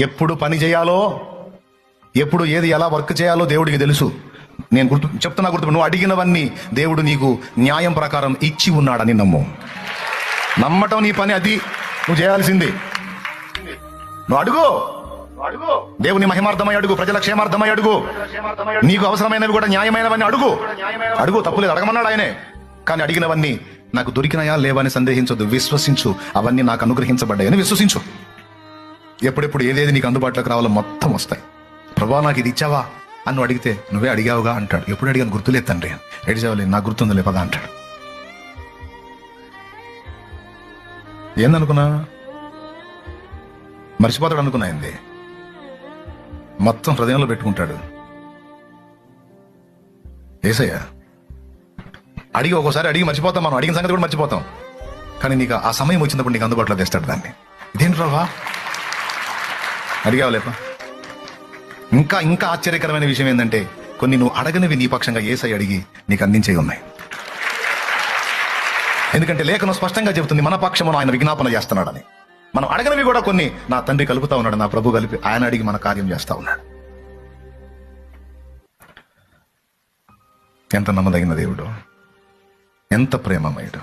ఎప్పుడు పని చేయాలో, ఎప్పుడు ఏది ఎలా వర్క్ చేయాలో దేవుడికి తెలుసు. నేను చెప్తున్నా నువ్వు అడిగినవన్నీ దేవుడు నీకు న్యాయం ప్రకారం ఇచ్చి ఉన్నాడని నమ్ము. నమ్మటం నీ పని, అది నువ్వు చేయాల్సింది. నువ్వు అడుగు, దేవుని మహిమార్థమై అడుగు, ప్రజల క్షేమార్థమై అడుగు, నీకు అవసరమైనవి కూడా న్యాయమైనవన్నీ అడుగు. తప్పులేదు, అడగమన్నాడు ఆయనే. కానీ అడిగినవన్నీ నాకు దొరికినాయా లేవని సందేహించొద్దు, విశ్వసించు. అవన్నీ నాకు అనుగ్రహించబడ్డాయని విశ్వసించు. ఎప్పుడెప్పుడు ఏదేది నీకు అందుబాటులోకి రావాలో మొత్తం వస్తాయి. ప్రభా నాకు ఇది ఇచ్చావా అని నువ్వు అడిగితే, నువ్వే అడిగావుగా అంటాడు. ఎప్పుడు అడిగాను గుర్తులేదు తండ్రి, ఎడిచావలేదు, నాకు గుర్తుందిలే పదా అంటాడు. ఏందనుకున్నా, మర్చిపోతాడు అనుకున్నా. ఏంది మొత్తం హృదయంలో పెట్టుకుంటాడు యేసయ్య. అడిగి ఒక్కోసారి అడిగి మర్చిపోతాం, మనం అడిగిన సంగతి కూడా మర్చిపోతాం. కానీ నీకు ఆ సమయం వచ్చినప్పుడు నీకు అందుబాటులో తెస్తాడు దాన్ని. ఇదేంటి రావా అడిగావులేపా. ఇంకా ఇంకా ఆశ్చర్యకరమైన విషయం ఏంటంటే, కొన్ని నువ్వు అడగనివి నీ పక్షంగా యేసయ్య అడిగి నీకు అందించే ఉన్నాయి. ఎందుకంటే లేఖనం స్పష్టంగా చెబుతుంది, మన పక్షమును ఆయన విజ్ఞాపన చేస్తున్నాడని. మనం అడగనివి కూడా కొన్ని నా తండ్రి కలుపుతా ఉన్నాడు, నా ప్రభు కలిపి ఆయన అడిగి మన కార్యం చేస్తా ఉన్నాడు. ఎంత నమ్మదగిన దేవుడు, ఎంత ప్రేమమయుడు.